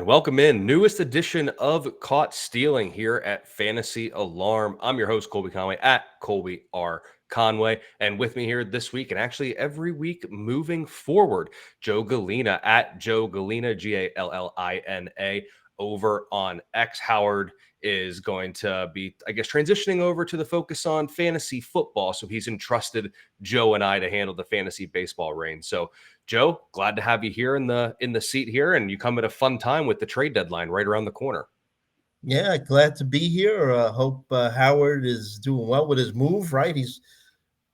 And welcome in, newest edition of Caught Stealing here at Fantasy Alarm. I'm your host, Colby Conway, at Colby R. Conway. And with me here this week, and actually every week moving forward, Joe Galina, at Joe Galina, Gallina, over on X. Howard is going to be, I guess, transitioning over to the focus on fantasy football. So he's entrusted Joe and I to handle the fantasy baseball reign. So Joe, glad to have you here in the seat here, and you come at a fun time with the trade deadline right around the corner. Yeah, glad to be here. Hope Howard is doing well with his move, right? He's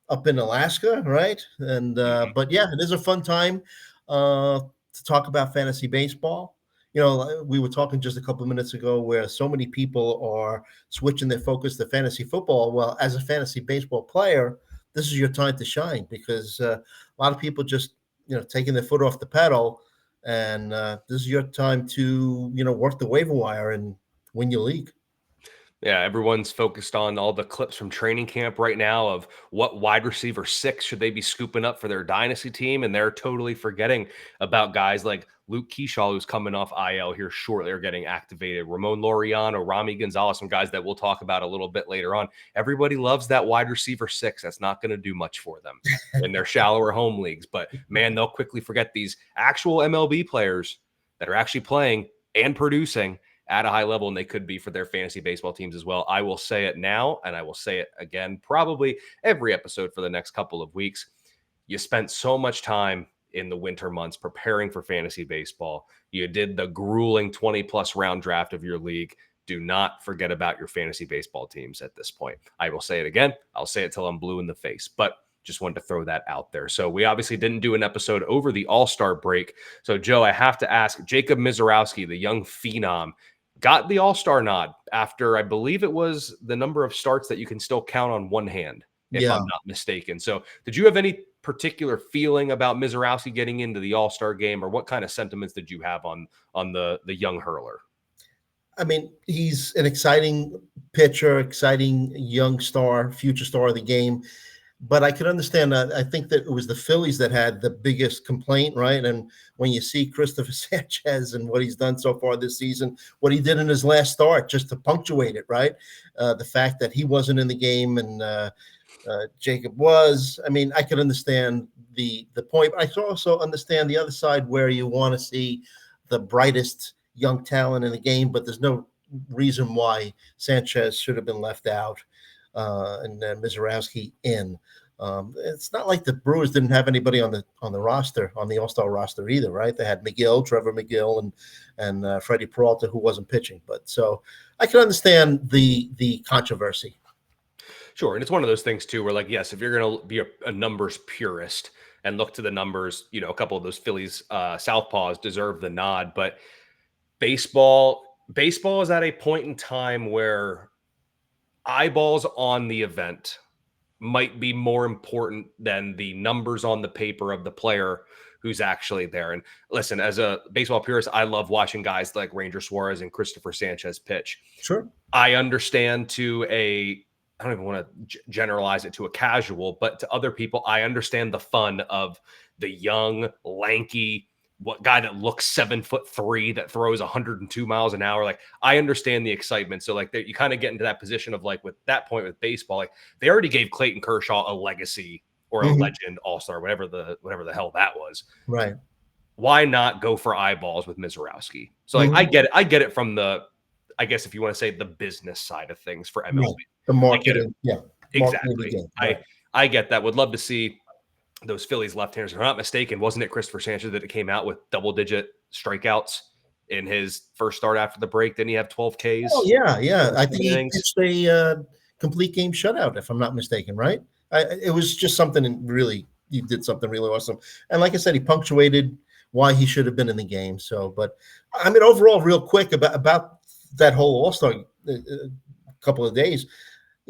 up in Alaska, right? And but yeah, it is a fun time to talk about fantasy baseball. You know, we were talking just a couple of minutes ago where so many people are switching their focus to fantasy football. Well, as a fantasy baseball player, this is your time to shine because a lot of people just taking their foot off the pedal, and this is your time to work the waiver wire and win your league. Yeah, everyone's focused on all the clips from training camp right now of what wide receiver 6 should they be scooping up for their dynasty team, and they're totally forgetting about guys like Luke Keyshaw, who's coming off IL here shortly, are getting activated. Ramon, Loriano, Romy, Gonzalez, some guys that we'll talk about a little bit later on. Everybody loves that wide receiver 6. That's not going to do much for them in their shallower home leagues. But man, they'll quickly forget these actual MLB players that are actually playing and producing at a high level, and they could be for their fantasy baseball teams as well. I will say it now, and I will say it again probably every episode for the next couple of weeks. You spent so much time in the winter months preparing for fantasy baseball. You did the grueling 20-plus round draft of your league. Do not forget about your fantasy baseball teams at this point. I will say it again. I'll say it till I'm blue in the face, but just wanted to throw that out there. So we obviously didn't do an episode over the All-Star break. So, Joe, I have to ask, Jacob Misarowski, the young phenom, got the All-Star nod after, I believe it was the number of starts that you can still count on one hand, if I'm not mistaken. So did you have any particular feeling about Misarowski getting into the All-Star game, or what kind of sentiments did you have on the young hurler? I mean, he's an exciting pitcher, exciting young star, future star of the game. But I could understand that. I think that it was the Phillies that had the biggest complaint, right? And when you see Christopher Sanchez and what he's done so far this season, what he did in his last start, just to punctuate it, right? The fact that he wasn't in the game and Jacob was. I mean, I could understand the point. But I also understand the other side where you want to see the brightest young talent in the game, but there's no reason why Sanchez should have been left out. And Misarowski in. It's not like the Brewers didn't have anybody on the roster, on the All-Star roster either, right? They had Trevor McGill, and Freddie Peralta, who wasn't pitching. But so I can understand the controversy. Sure, and it's one of those things too, where like, yes, if you're going to be a numbers purist and look to the numbers, a couple of those Phillies southpaws deserve the nod, but baseball is at a point in time where eyeballs on the event might be more important than the numbers on the paper of the player who's actually there. And listen, as a baseball purist, I love watching guys like Ranger Suarez and Christopher Sanchez pitch. Sure. I understand I don't even want to generalize it to a casual, but to other people, I understand the fun of the young, lanky, guy that looks 7'3" that throws 102 miles an hour. Like, I understand the excitement. So like you kind of get into that position of like, with that point with baseball, like they already gave Clayton Kershaw a legacy or a legend all-star, whatever the hell that was. Right. Why not go for eyeballs with Misarowski? So like, I get it from the, I guess if you want to say the business side of things for MLB. Right. The marketing. Yeah. Exactly. Right. I get that. Would love to see those Phillies left-handers. If I'm not mistaken, wasn't it Christopher Sanchez that it came out with double-digit strikeouts in his first start after the break? Didn't he have 12 Ks? Oh, yeah. I think he pitched a complete game shutout, if I'm not mistaken, right? It was just something really – he did something really awesome. And like I said, he punctuated why he should have been in the game. So, but, I mean, overall, real quick about that whole All-Star couple of days,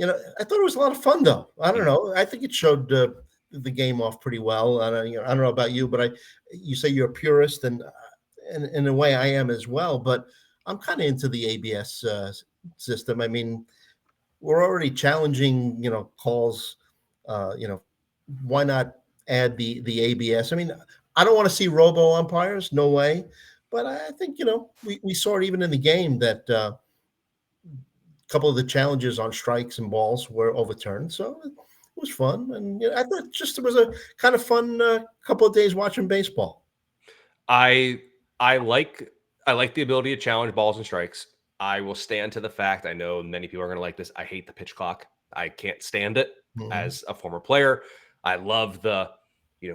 I thought it was a lot of fun, though. I don't know. I think it showed the game off pretty well. I don't know about you, but you say you're a purist, and in a way I am as well. But I'm kind of into the ABS system. I mean, we're already challenging, calls. Why not add the ABS? I mean, I don't want to see robo umpires. No way. But I think, we saw it even in the game that a couple of the challenges on strikes and balls were overturned. So it was fun. And I thought just it was a kind of fun couple of days watching baseball. I like the ability to challenge balls and strikes. I will stand to the fact, I know many people are going to like this, I hate the pitch clock. I can't stand it as a former player. I love the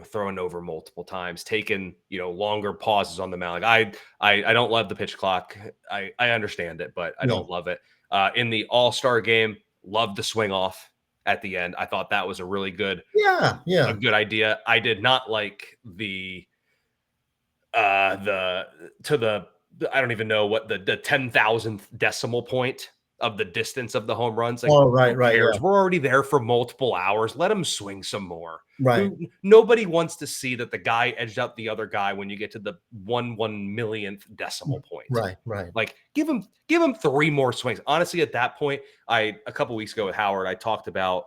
throwing over multiple times, taking longer pauses on the mound. Like I don't love the pitch clock. I understand it, but I don't love it. In the All-Star game, loved the swing off at the end. I thought that was a really good a good idea. I did not like the I don't even know what the 10,000th decimal point of the distance of the home runs. Like, right. Yeah. We're already there for multiple hours. Let them swing some more. Right. Nobody wants to see that the guy edged out the other guy when you get to the 1/1,000,000th decimal point. Right. Like, give him 3 more swings. Honestly, at that point, a couple weeks ago with Howard, I talked about,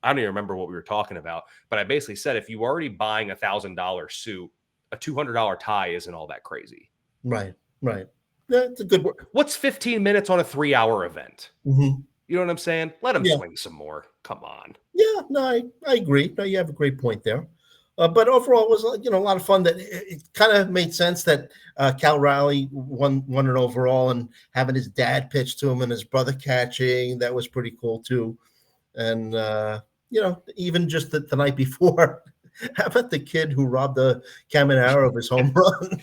I don't even remember what we were talking about, but I basically said, if you were already buying $1,000 suit, a $200 tie isn't all that crazy. Right. That's a good word. What's 15 minutes on a 3-hour event? Mm-hmm. You know what I'm saying? Let them swing some more. Come on. Yeah, no, I agree. No, you have a great point there. But overall, it was a lot of fun. That it kind of made sense that Cal Raleigh won it overall, and having his dad pitch to him and his brother catching, that was pretty cool too. And even just the night before, how about the kid who robbed the Caminero of his home run?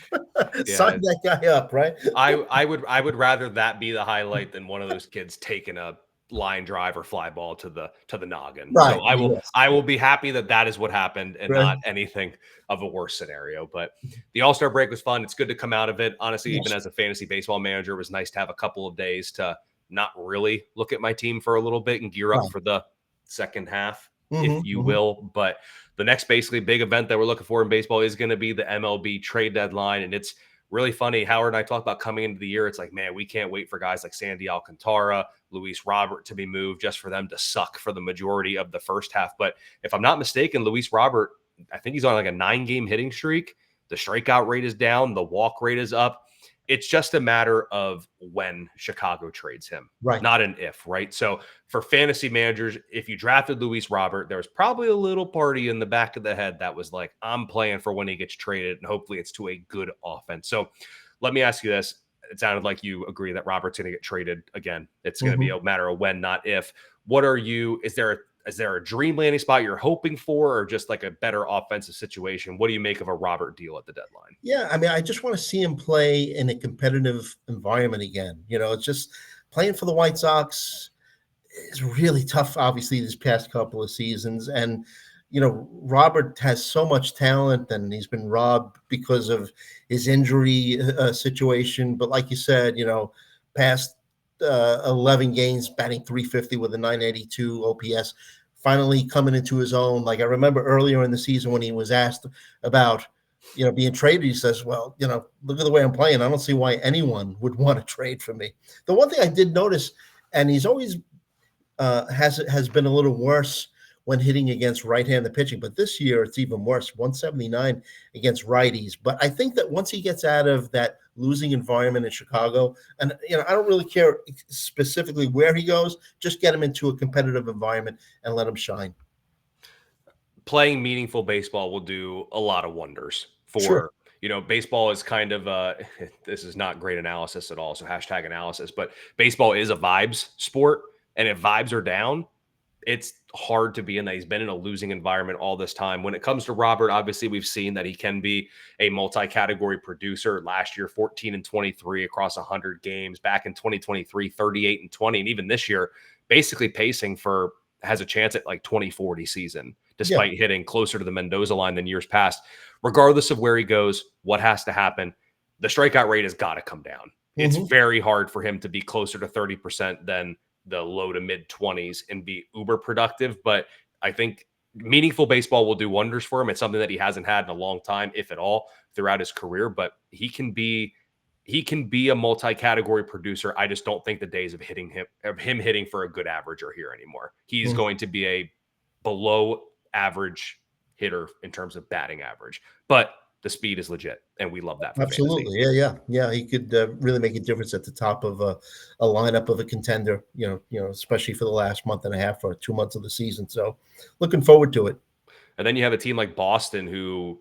Sign that guy up, right? I would rather that be the highlight than one of those kids taking a line drive or fly ball to the noggin. Right. So I will be happy that is what happened and not anything of a worse scenario. But the All-Star break was fun. It's good to come out of it. Honestly, even as a fantasy baseball manager, it was nice to have a couple of days to not really look at my team for a little bit and gear up for the second half, if you will. But the next basically big event that we're looking for in baseball is going to be the MLB trade deadline. And it's really funny. Howard and I talked about coming into the year. It's like, man, we can't wait for guys like Sandy Alcantara, Luis Robert to be moved just for them to suck for the majority of the first half. But if I'm not mistaken, Luis Robert, I think he's on like a 9-game hitting streak. The strikeout rate is down. The walk rate is up. It's just a matter of when Chicago trades him, not an if, right? So for fantasy managers, if you drafted Luis Robert, there was probably a little party in the back of the head that was like, I'm playing for when he gets traded, and hopefully it's to a good offense. So let me ask you this. It sounded like you agree that Robert's going to get traded again. It's going to be a matter of when, not if. What are you, is there a dream landing spot you're hoping for, or just like a better offensive situation? What do you make of a Robert deal at the deadline? Yeah, I mean, I just want to see him play in a competitive environment again. It's just playing for the White Sox is really tough, obviously, these past couple of seasons. And, Robert has so much talent, and he's been robbed because of his injury situation. But like you said, past 11 games, batting .350 with a .982 OPS, finally coming into his own. Like I remember earlier in the season when he was asked about, being traded, he says, well, look at the way I'm playing. I don't see why anyone would want to trade for me. The one thing I did notice, and he's always has been a little worse when hitting against right-handed pitching, but this year it's even worse, 179 against righties. But I think that once he gets out of that losing environment in Chicago, and I don't really care specifically where he goes, just get him into a competitive environment and let him shine. Playing meaningful baseball will do a lot of wonders for, baseball is kind of this is not great analysis at all. So hashtag analysis, but baseball is a vibes sport. And if vibes are down, it's hard to be in that. He's been in a losing environment all this time. When it comes to Robert, obviously we've seen that he can be a multi-category producer. Last year, 14-23 across 100 games. Back in 2023, 38-20. And even this year, basically pacing has a chance at like 2040 season, despite hitting closer to the Mendoza line than years past. Regardless of where he goes, what has to happen, the strikeout rate has got to come down. It's very hard for him to be closer to 30% than the low to mid 20s and be uber productive. But I think meaningful baseball will do wonders for him. It's something that he hasn't had in a long time, if at all, throughout his career. But he can be a multi-category producer. I just don't think the days of him hitting for a good average are here anymore. He's going to be a below average hitter in terms of batting average. But the speed is legit, and we love that for fantasy. Absolutely. Yeah. He could really make a difference at the top of a lineup of a contender, especially for the last month and a half or 2 months of the season. So looking forward to it. And then you have a team like Boston who,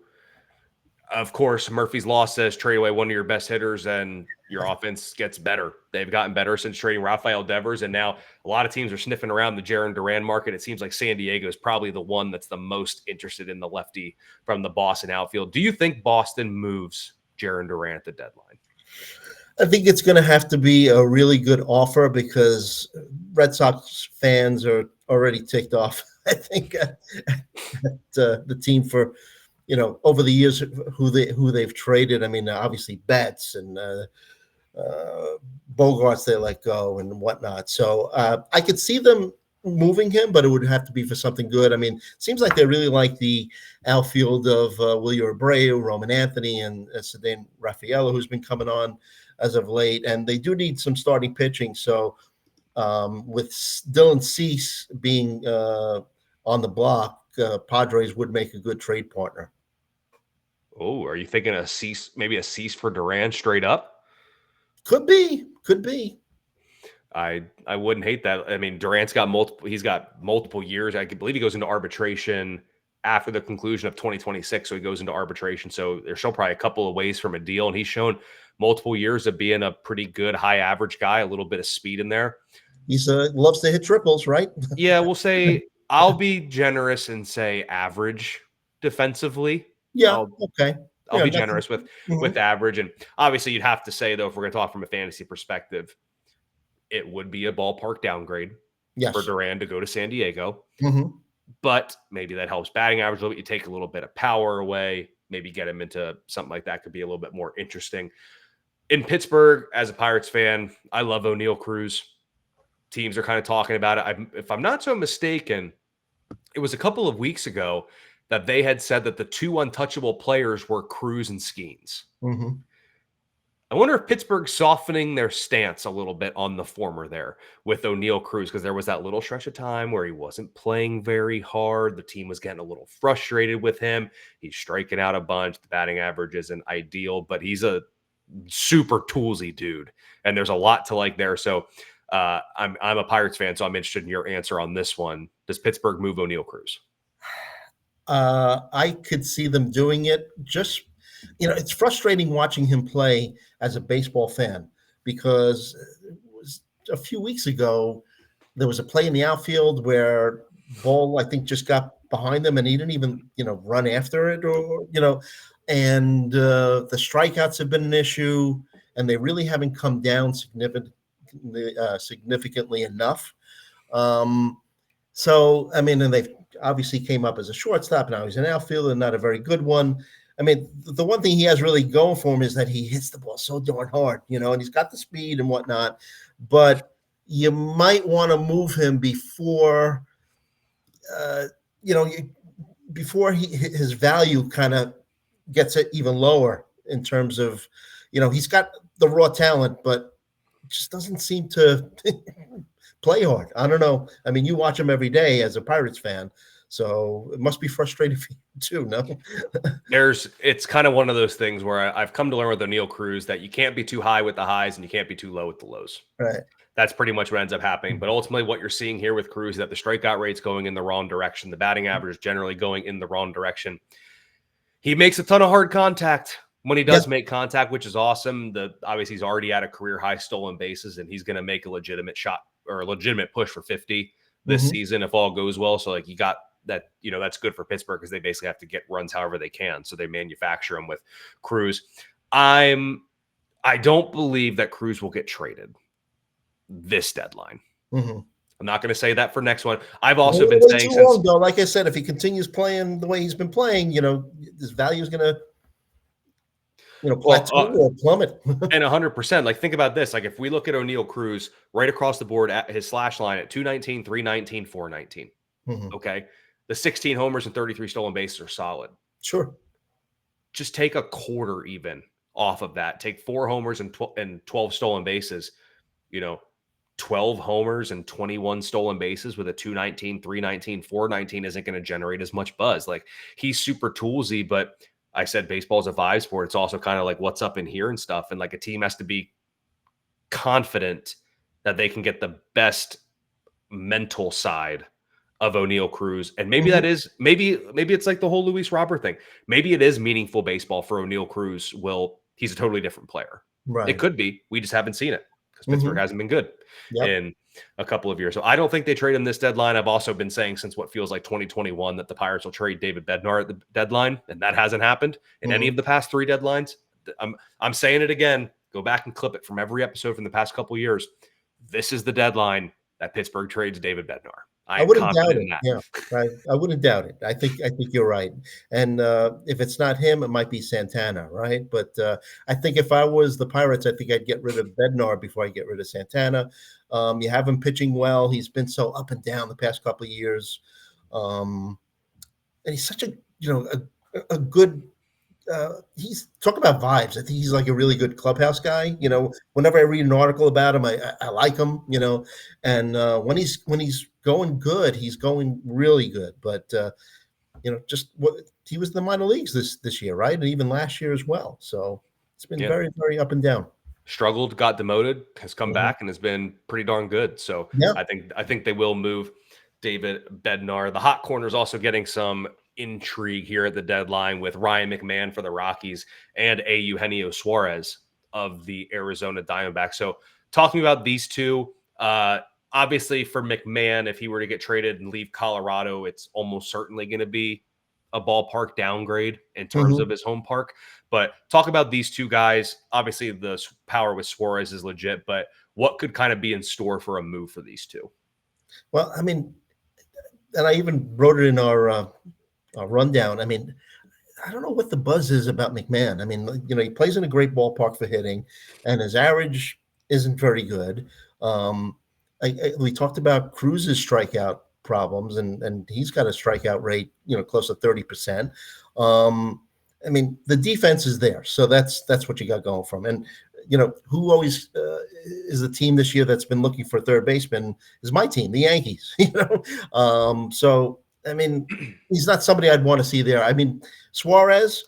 of course, Murphy's Law says trade away one of your best hitters and your offense gets better. They've gotten better since trading Rafael Devers, and now a lot of teams are sniffing around the Jaren Duran market. It seems like San Diego is probably the one that's the most interested in the lefty from the Boston outfield. Do you think Boston moves Jaren Duran at the deadline? I think it's going to have to be a really good offer because Red Sox fans are already ticked off, I think, at the team for over the years who they've traded. I mean, obviously Betts and Bogarts they let go and whatnot. So I could see them moving him, but it would have to be for something good. I mean, it seems like they really like the outfield of Wilyer Abreu, Roman Anthony, and Ceddanne Rafaela, who's been coming on as of late. And they do need some starting pitching. So with Dylan Cease being on the block, Padres would make a good trade partner. Oh, are you thinking maybe a Cease for Duran straight up? Could be. I wouldn't hate that. I mean, Durant's got multiple years. I believe he goes into arbitration after the conclusion of 2026. So he goes into arbitration. So they're still probably a couple of ways from a deal. And he's shown multiple years of being a pretty good high average guy, a little bit of speed in there. He's loves to hit triples, right? Yeah, we'll say I'll be generous and say average defensively. Yeah, okay. I'll be generous with average. And obviously you'd have to say, though, if we're going to talk from a fantasy perspective, it would be a ballpark downgrade for Duran to go to San Diego. Mm-hmm. But maybe that helps batting average a little bit. You take a little bit of power away, maybe get him into something like that could be a little bit more interesting. In Pittsburgh, as a Pirates fan, I love O'Neal Cruz. Teams are kind of talking about it. If I'm not so mistaken, it was a couple of weeks ago that they had said that the two untouchable players were Cruz and Skeens. Mm-hmm. I wonder if Pittsburgh's softening their stance a little bit on the former there with O'Neal Cruz, because there was that little stretch of time where he wasn't playing very hard. The team was getting a little frustrated with him. He's striking out a bunch. The batting average isn't ideal, but he's a super toolsy dude, and there's a lot to like there. So I'm a Pirates fan, so I'm interested in your answer on this one. Does Pittsburgh move O'Neal Cruz? I could see them doing it. Just, it's frustrating watching him play as a baseball fan because it was a few weeks ago, there was a play in the outfield where ball, I think, just got behind them and he didn't even, run after it and the strikeouts have been an issue and they really haven't come down significantly enough. So, I mean, and they've obviously came up as a shortstop. Now he's an outfielder, not a very good one. I mean, the one thing he has really going for him is that he hits the ball so darn hard, and he's got the speed and whatnot. But you might want to move him before, before his value kind of gets it even lower in terms of, he's got the raw talent, but just doesn't seem to play hard. I don't know. I mean, you watch him every day as a Pirates fan, so it must be frustrating for you too, no? It's kind of one of those things where I've come to learn with O'Neal Cruz that you can't be too high with the highs and you can't be too low with the lows. Right. That's pretty much what ends up happening. But ultimately what you're seeing here with Cruz is that the strikeout rate's going in the wrong direction. The batting average is generally going in the wrong direction. He makes a ton of hard contact when he does make contact, which is awesome. Obviously he's already at a career high stolen bases and he's going to make a legitimate shot or a legitimate push for 50 this season if all goes well. So like you got that, that's good for Pittsburgh because they basically have to get runs however they can. So they manufacture them with Cruz. I don't believe that Cruz will get traded this deadline. I'm not going to say that for next one. I've also been saying too long, though. Like I said, if he continues playing the way he's been playing, his value is going to plateau or plummet. And 100%. Like, think about this. Like, if we look at O'Neal Cruz right across the board at his slash line at 219, 319, 419. Okay. The 16 homers and 33 stolen bases are solid. Sure. Just take a quarter even off of that. Take 4 homers and 12 stolen bases. 12 homers and 21 stolen bases with a 219, 319, 419 isn't going to generate as much buzz. Like, he's super toolsy, but I said baseball is a vibe sport. It's also kind of like what's up in here and stuff. And like a team has to be confident that they can get the best mental side of O'Neal Cruz. And maybe that is, maybe it's like the whole Luis Robert thing. Maybe it is meaningful baseball for O'Neal Cruz. He's a totally different player. Right. It could be. We just haven't seen it because Pittsburgh hasn't been good in a couple of years. So I don't think they trade him this deadline. I've also been saying since what feels like 2021 that the Pirates will trade David Bednar at the deadline, and that hasn't happened in any of the past 3 deadlines. I'm saying it again. Go back and clip it from every episode from the past couple of years. This is the deadline that Pittsburgh trades David Bednar. I wouldn't doubt it. Yeah, right. I wouldn't doubt it. I think you're right. And if it's not him, it might be Santana, right? But I think if I was the Pirates, I think I'd get rid of Bednar before I get rid of Santana. You have him pitching well. He's been so up and down the past couple of years, and he's such a good. He's talk about vibes. I think he's like a really good clubhouse guy. Whenever I read an article about him, I like him. And when he's going good, he's going really good. But just what he was in the minor leagues this year, right? And even last year as well. So it's been very, very up and down. Struggled, got demoted, has come back, and has been pretty darn good. So I think they will move David Bednar. The hot corner is also getting some intrigue here at the deadline with Ryan McMahon for the Rockies and a Eugenio Suarez of the Arizona Diamondbacks. So talking about these two, obviously for McMahon, if he were to get traded and leave Colorado, it's almost certainly going to be a ballpark downgrade in terms of his home park. But talk about these two guys. Obviously the power with Suarez is legit, but what could kind of be in store for a move for these two? Well, I mean, and I even wrote it in our rundown. I mean, I don't know what the buzz is about McMahon. I mean, he plays in a great ballpark for hitting, and his average isn't very good. We talked about Cruz's strikeout problems, and he's got a strikeout rate, close to 30%. I mean, the defense is there, so that's what you got going from. And who always is the team this year that's been looking for a third baseman is my team, the Yankees. So. I mean, he's not somebody I'd want to see there. I mean, Suarez,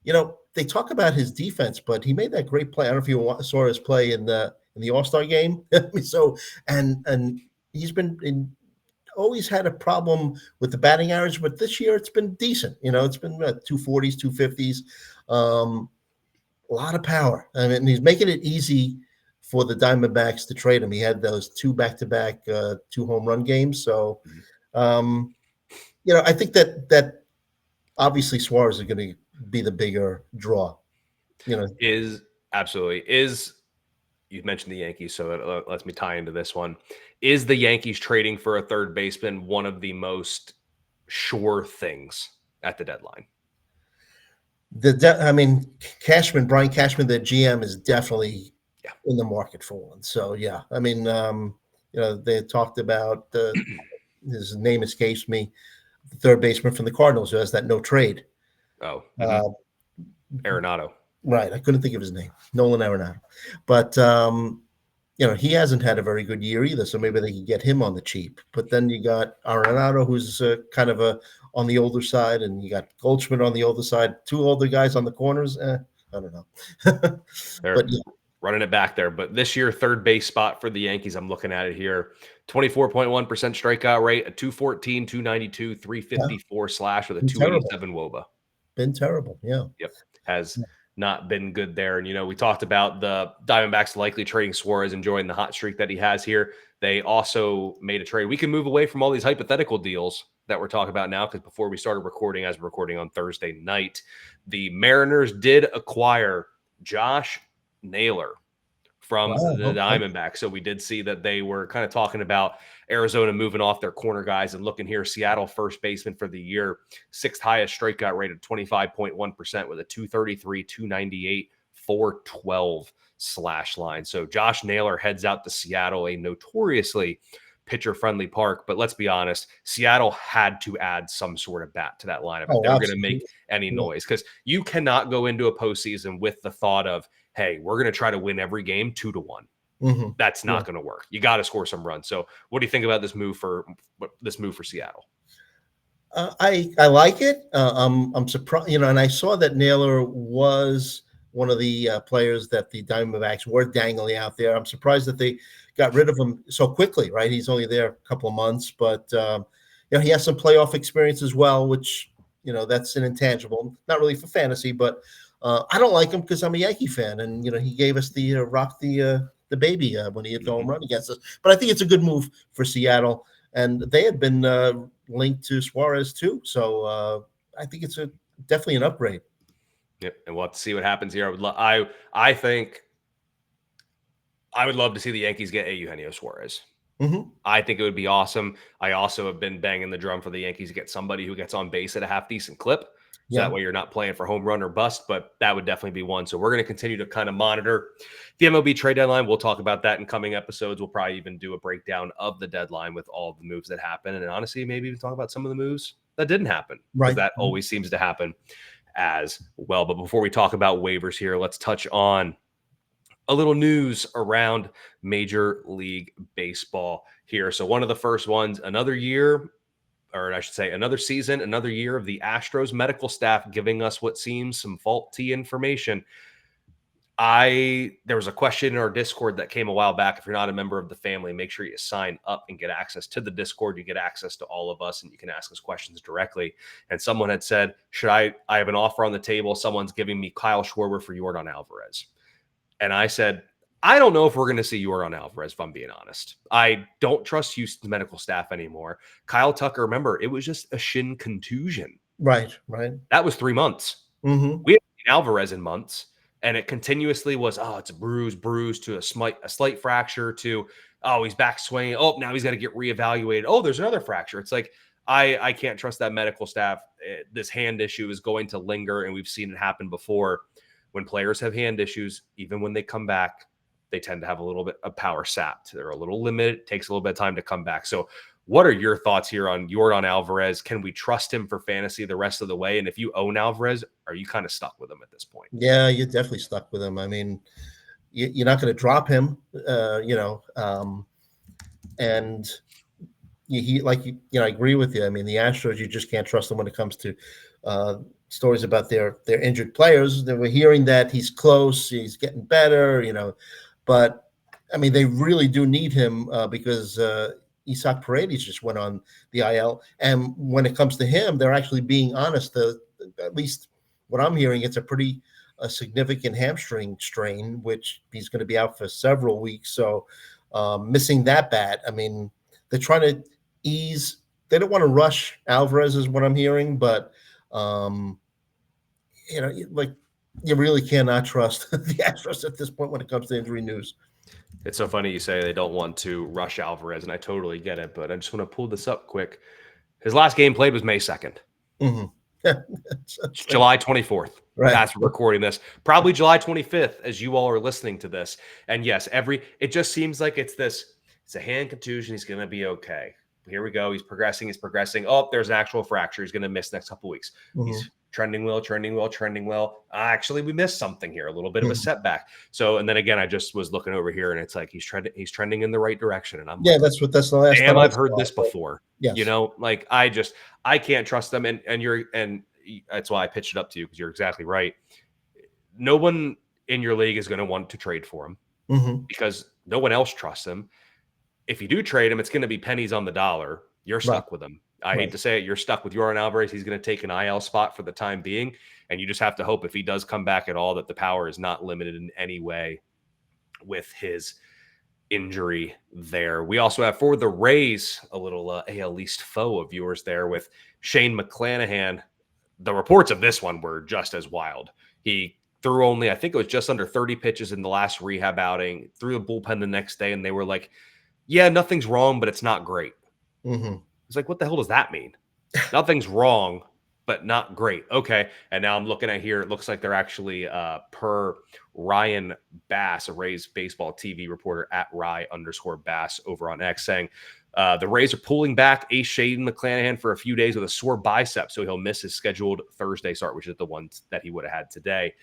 they talk about his defense, but he made that great play. I don't know if you saw his play in the All-Star game. So, and he's been always had a problem with the batting average, but this year it's been decent. It's been 240s, 250s, a lot of power. I mean, he's making it easy for the Diamondbacks to trade him. He had those 2 back-to-back 2 home run games. So, I think that obviously Suarez is going to be the bigger draw. You mentioned the Yankees, so it lets me tie into this one. Is the Yankees trading for a third baseman one of the most sure things at the deadline? Brian Cashman, the GM, is definitely in the market for one. So I mean, they talked about his name escapes me. The third baseman from the Cardinals who has that no trade. Arenado. Right. I couldn't think of his name. Nolan Arenado. But, he hasn't had a very good year either. So maybe they can get him on the cheap. But then you got Arenado, who's kind of on the older side. And you got Goldschmidt on the older side. 2 older guys on the corners. I don't know. But running it back there. But this year, third base spot for the Yankees, I'm looking at it here. 24.1% strikeout rate, a 214, 292, 354 slash with a 287 WOBA. Been terrible. Yeah. Yep. Has not been good there. And, we talked about the Diamondbacks likely trading Suarez, enjoying the hot streak that he has here. They also made a trade. We can move away from all these hypothetical deals that we're talking about now, because before we started recording, as we're recording on Thursday night, the Mariners did acquire Josh Naylor from the Diamondbacks. So we did see that they were kind of talking about Arizona moving off their corner guys, and looking here, Seattle first baseman for the year, 6th highest strikeout rate of 25.1% with a 233, 298, 412 slash line. So Josh Naylor heads out to Seattle, a notoriously pitcher-friendly park. But let's be honest, Seattle had to add some sort of bat to that lineup if they're going to make any noise, because you cannot go into a postseason with the thought of, hey, we're going to try to win every game 2-1. That's not going to work. You got to score some runs. So what do you think about this move for Seattle? I like it. I'm surprised, and I saw that Naylor was one of the players that the Diamondbacks were dangling out there. I'm surprised that they got rid of him so quickly. Right, he's only there a couple of months, but he has some playoff experience as well, which that's an intangible. Not really for fantasy, but I don't like him because I'm a Yankee fan, and he gave us the rock the baby when he hit the home run against us. But I think it's a good move for Seattle, and they had been linked to Suarez too. So I think it's definitely an upgrade. Yep, and we'll have to see what happens here. I think I would love to see the Yankees get a Eugenio Suarez. Mm-hmm. I think it would be awesome. I also have been banging the drum for the Yankees to get somebody who gets on base at a half decent clip. So that way you're not playing for home run or bust, but that would definitely be one. So we're going to continue to kind of monitor the MLB trade deadline. We'll talk about that in coming episodes. We'll probably even do a breakdown of the deadline with all the moves that happen. And honestly, maybe even talk about some of the moves that didn't happen. Right. That always seems to happen as well. But before we talk about waivers here, let's touch on a little news around Major League Baseball here. So one of the first ones, another year, or I should say another season, another year of the Astros medical staff giving us what seems some faulty information. There was a question in our Discord that came a while back. If you're not a member of the family, make sure you sign up and get access to the Discord. You get access to all of us and you can ask us questions directly. And someone had said, I have an offer on the table. Someone's giving me Kyle Schwarber for Yordan Alvarez. And I said, I don't know if we're going to see Yordan Alvarez, if I'm being honest. I don't trust Houston's medical staff anymore. Kyle Tucker, remember, it was just a shin contusion. Right. That was 3 months. Mm-hmm. We haven't seen Alvarez in months, and it continuously was, it's a bruise to a slight fracture to, he's back swinging. Oh, now he's got to get reevaluated. Oh, there's another fracture. It's like, I can't trust that medical staff. This hand issue is going to linger, and we've seen it happen before. When players have hand issues, even when they come back, they tend to have a little bit of power sapped. They're a little limited. It takes a little bit of time to come back. So what are your thoughts here on Yordan Alvarez? Can we trust him for fantasy the rest of the way? And if you own Alvarez, are you kind of stuck with him at this point? Yeah, you're definitely stuck with him. I mean, you're not going to drop him, and I agree with you. I mean, the Astros, you just can't trust them when it comes to stories about their injured players. They were hearing that he's close, he's getting better, but I mean, they really do need him because Isaac Paredes just went on the IL. And when it comes to him, they're actually being honest. At least what I'm hearing, it's a significant hamstring strain, which he's going to be out for several weeks. So missing that bat, I mean, they're trying to ease. They don't want to rush Alvarez is what I'm hearing, but you really cannot trust the Astros at this point when it comes to injury news. It's so funny you say they don't want to rush Alvarez, and I totally get it, but I just want to pull this up quick. His last game played was May 2nd. Mm-hmm. July 24th. Right. That's recording this. Probably July 25th as you all are listening to this. And yes, it just seems like it's a hand contusion. He's going to be okay. Here we go. He's progressing. Oh, there's an actual fracture. He's going to miss next couple weeks. Mm-hmm. He's trending well. Actually, we missed something here, a little bit of a setback. So, and then again, I just was looking over here, and it's like he's trending in the right direction. And I'm that's the last time I've heard this before. Yes. I can't trust them, and that's why I pitched it up to you because you're exactly right. No one in your league is going to want to trade for him because no one else trusts him. If you do trade him, it's going to be pennies on the dollar. You're stuck with him. I hate to say it. You're stuck with Yordan Alvarez. He's going to take an IL spot for the time being. And you just have to hope if he does come back at all that the power is not limited in any way with his injury there. We also have for the Rays, a little AL East foe of yours there with Shane McClanahan. The reports of this one were just as wild. He threw only, I think it was just under 30 pitches in the last rehab outing, threw the bullpen the next day, and they were like, yeah, nothing's wrong, but it's not great. It's like, what the hell does that mean? Nothing's wrong, but not great. Okay. And now I'm looking at here. It looks like they're actually per Ryan Bass, a Rays baseball TV reporter at Rye_Bass over on X, saying the Rays are pulling back Ace Shane McClanahan for a few days with a sore bicep. So he'll miss his scheduled Thursday start, which is the one that he would have had today.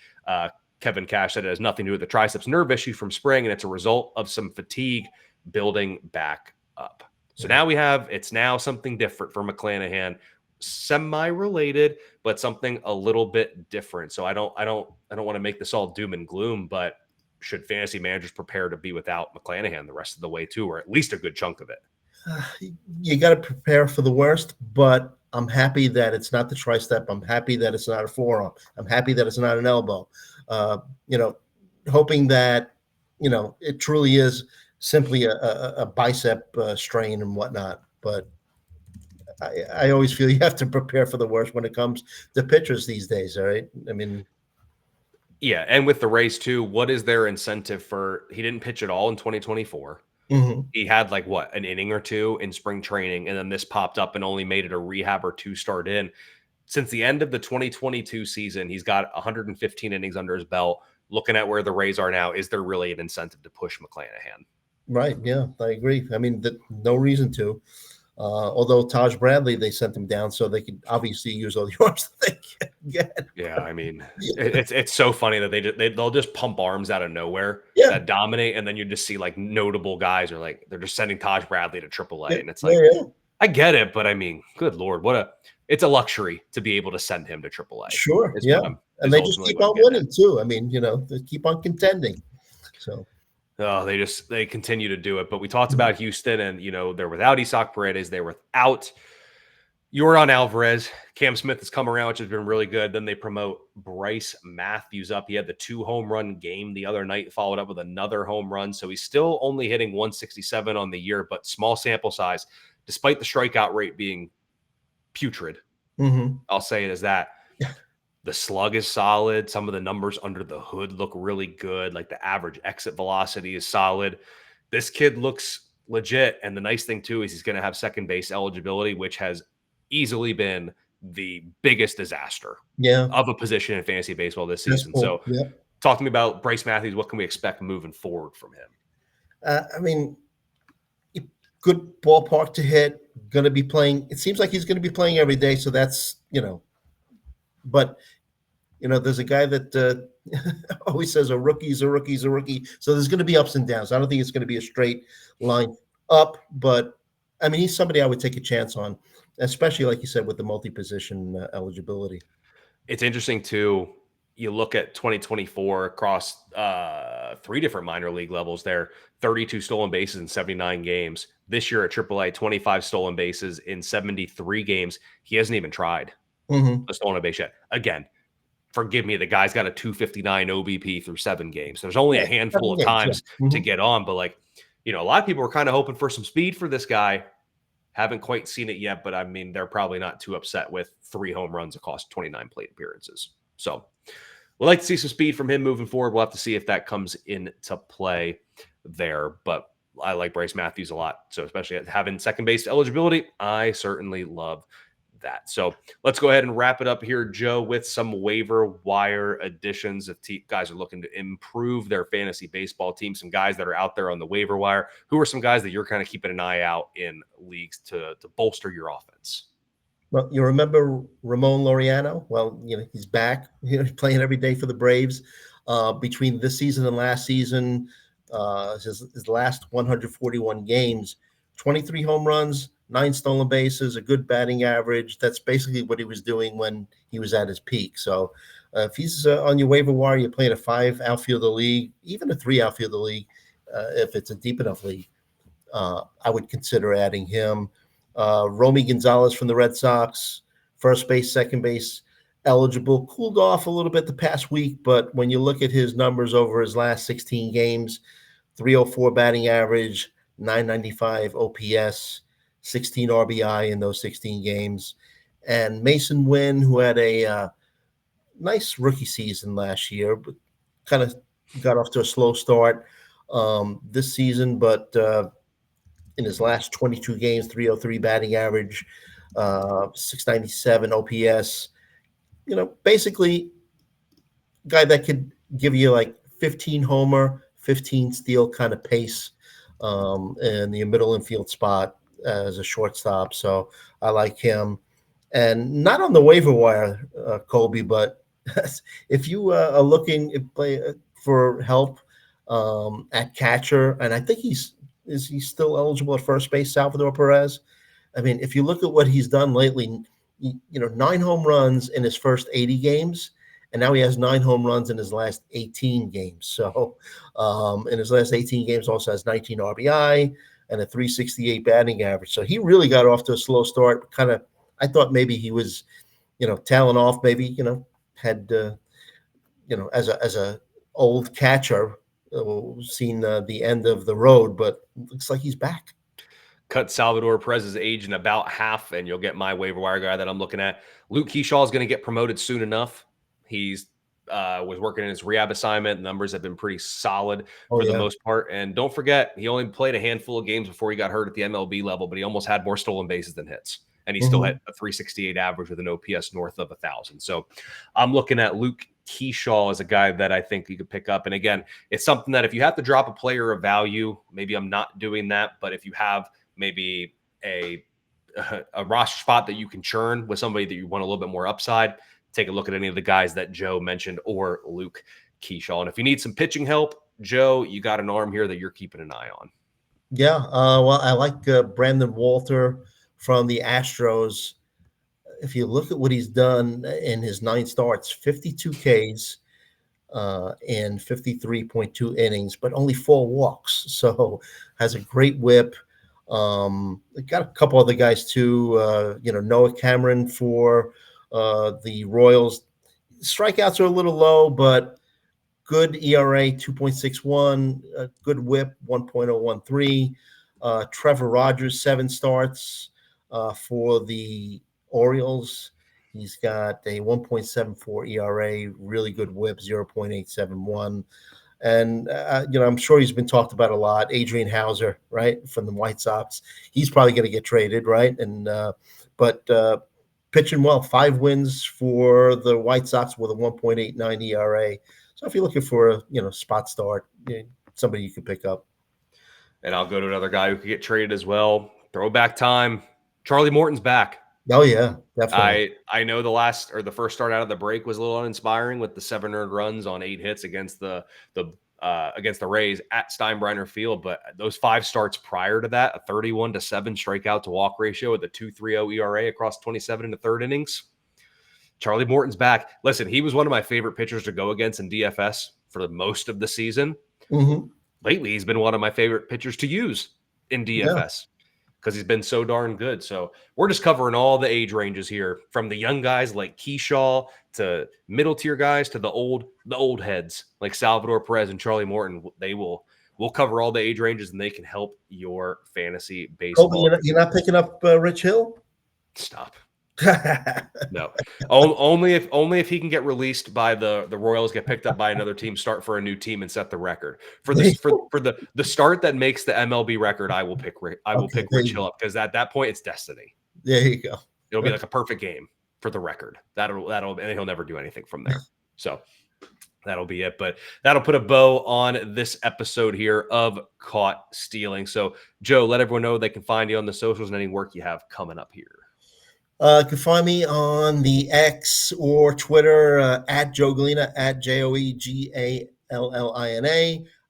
Kevin Cash said it has nothing to do with the triceps nerve issue from spring, and it's a result of some fatigue building back up. So now it's now something different for McClanahan. semi-related, but something a little bit different. So I don't want to make this all doom and gloom, but should fantasy managers prepare to be without McClanahan the rest of the way too, or at least a good chunk of it? You got to prepare for the worst, but I'm happy that it's not the tricep. I'm happy that it's not a forearm. I'm happy that it's not an elbow. Hoping that, it truly is simply a bicep strain and whatnot. But I always feel you have to prepare for the worst when it comes to pitchers these days. All right. I mean, yeah. And with the Rays too, what is their incentive he didn't pitch at all in 2024. mm-hmm. He had like an inning or two in spring training, and then this popped up and only made it a rehab or two start in. Since the end of the 2022 season, he's got 115 innings under his belt. Looking at where the Rays are now, is there really an incentive to push McClanahan? Right. Yeah, I agree. I mean, no reason to. Although Taj Bradley, they sent him down so they could obviously use all the arms that they can get. Yeah, I mean, it's so funny that they'll just pump arms out of nowhere that dominate, and then you just see like notable guys are like they're just sending Taj Bradley to AAA, and it's like I get it, but I mean, good Lord, it's a luxury to be able to send him to AAA. Sure, and they just keep on winning too. I mean, they keep on contending. So. Oh, they continue to do it. But we talked about Houston, and they're without Isaac Paredes, they're without Yordan Alvarez. Cam Smith has come around, which has been really good. Then they promote Bryce Matthews up. He had the 2-home run game the other night, followed up with another home run. So he's still only hitting 167 on the year, but small sample size, despite the strikeout rate being putrid. Mm-hmm. I'll say it as that. The slug is solid. Some of the numbers under the hood look really good. Like the average exit velocity is solid. This kid looks legit. And the nice thing too is he's going to have second base eligibility, which has easily been the biggest disaster of a position in fantasy baseball this season. Cool. So talk to me about Bryce Matthews. What can we expect moving forward from him? I mean, good ballpark to hit, going to be playing. It seems like he's going to be playing every day. So that's, but there's a guy that always says a rookie's a rookie's a rookie. So there's going to be ups and downs. I don't think it's going to be a straight line up, but I mean, he's somebody I would take a chance on, especially like you said, with the multi-position eligibility. It's interesting too. You look at 2024 across 3 different minor league levels there, 32 stolen bases in 79 games. This year at AAA, 25 stolen bases in 73 games. He hasn't even tried a stolen base yet. Again, forgive me, the guy's got a 259 OBP through 7 games. There's only a handful of times to get on, but a lot of people were kind of hoping for some speed for this guy. Haven't quite seen it yet, but I mean, they're probably not too upset with 3 home runs across 29 plate appearances. So we'd like to see some speed from him moving forward. We'll have to see if that comes into play there, but I like Bryce Matthews a lot. So especially having second base eligibility, I certainly love that. So let's go ahead and wrap it up here, Joe, with some waiver wire additions. If guys are looking to improve their fantasy baseball team, some guys that are out there on the waiver wire, who are some guys that you're kind of keeping an eye out in leagues to bolster your offense? Well, you remember Ramon Loriano? Well, he's back. He's playing every day for the Braves. Between this season and last season, his last 141 games, 23 home runs, 9 stolen bases, a good batting average. That's basically what he was doing when he was at his peak. So if he's on your waiver wire, you're playing a 5 outfielder league, even a 3 outfielder league, if it's a deep enough league, I would consider adding him. Romy Gonzalez from the Red Sox, first base, second base, eligible, cooled off a little bit the past week, but when you look at his numbers over his last 16 games, 304 batting average, 995 OPS, 16 RBI in those 16 games. And Mason Winn, who had a nice rookie season last year, but kind of got off to a slow start this season, but in his last 22 games, 303 batting average, 697 OPS. Basically, guy that could give you like 15 homer, 15 steal kind of pace in the middle infield spot as a shortstop. So I like him. And not on the waiver wire, Colby, but if you are looking to play for help at catcher, and I think he's still eligible at first base, Salvador Perez. I mean, if you look at what he's done lately, 9 home runs in his first 80 games. And now he has 9 home runs in his last 18 games. So in his last 18 games, also has 19 RBI and a 368 batting average. So he really got off to a slow start. I thought maybe he was, tailing off. Maybe had as a old catcher, seen the end of the road. But looks like he's back. Cut Salvador Perez's age in about half, and you'll get my waiver wire guy that I'm looking at. Luke Keyshaw is going to get promoted soon enough. He's was working in his rehab assignment. Numbers have been pretty solid for the most part. And don't forget, he only played a handful of games before he got hurt at the MLB level, but he almost had more stolen bases than hits. And he still had a 368 average with an OPS north of 1,000. So I'm looking at Luke Keyshaw as a guy that I think you could pick up. And again, it's something that if you have to drop a player of value, maybe I'm not doing that. But if you have maybe a roster spot that you can churn with somebody that you want a little bit more upside, take a look at any of the guys that Joe mentioned or Luke Keyshaw. And if you need some pitching help, Joe, you got an arm here that you're keeping an eye on. Yeah, well, I like Brandon Walter from the Astros. If you look at what he's done in his 9 starts, 52 Ks and 53.2 innings, but only 4 walks. So has a great whip. Got a couple other guys too. Noah Cameron for the Royals. Strikeouts are a little low, but good ERA 2.61, good whip 1.013. Trevor Rogers, 7 starts for the Orioles. He's got a 1.74 ERA, really good whip 0.871. And, I'm sure he's been talked about a lot. Adrian Hauser, right, from the White Sox. He's probably going to get traded, right? And but pitching well, 5 wins for the White Sox with a 1.89 ERA. So if you're looking for a spot start, somebody you can pick up. And I'll go to another guy who could get traded as well. Throwback time. Charlie Morton's back. Oh yeah, definitely. I know the first start out of the break was a little uninspiring with the 7 earned runs on 8 hits against the Rays at Steinbrenner Field, but those 5 starts prior to that, a 31-7 strikeout to walk ratio with a 2.30 ERA across 27 in the 3rd innings. Charlie Morton's back. Listen, he was one of my favorite pitchers to go against in DFS for most of the season. Lately, he's been one of my favorite pitchers to use in DFS. Because he's been so darn good. So we're just covering all the age ranges here, from the young guys like Keyshaw to middle tier guys to the old heads like Salvador Perez and Charlie Morton. We'll cover all the age ranges, and they can help your fantasy baseball. Colby, you're not picking up Rich Hill? Stop. No, only if he can get released by the Royals, get picked up by another team, start for a new team, and set the record for the start that makes the MLB record. I will pick Rich Hill up, because at that point it's destiny. There you go. It'll be like a perfect game for the record. That'll and he'll never do anything from there. So that'll be it. But that'll put a bow on this episode here of Caught Stealing. So Joe, let everyone know they can find you on the socials and any work you have coming up here. You can find me on the X or Twitter at Joe Galina, at JoeGallina.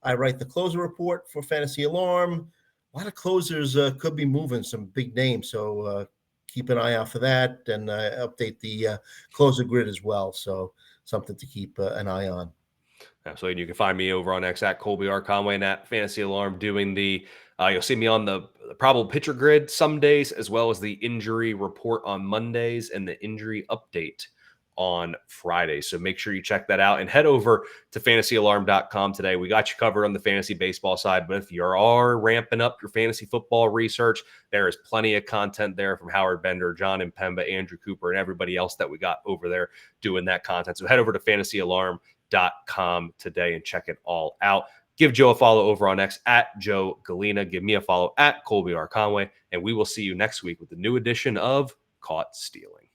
I write the closer report for Fantasy Alarm. A lot of closers could be moving, some big names. So keep an eye out for that. And I update the closer grid as well. So something to keep an eye on. Absolutely. You can find me over on X at Colby R. Conway and at Fantasy Alarm doing the you'll see me on the probable pitcher grid some days, as well as the injury report on Mondays and the injury update on Fridays. So make sure you check that out and head over to fantasyalarm.com today. We got you covered on the fantasy baseball side, but if you are ramping up your fantasy football research, there is plenty of content there from Howard Bender, John Impemba, Andrew Cooper, and everybody else that we got over there doing that content. So head over to fantasyalarm.com today and check it all out. Give Joe a follow over on X at Joe Galina. Give me a follow at Colby R. Conway, and we will see you next week with a new edition of Caught Stealing.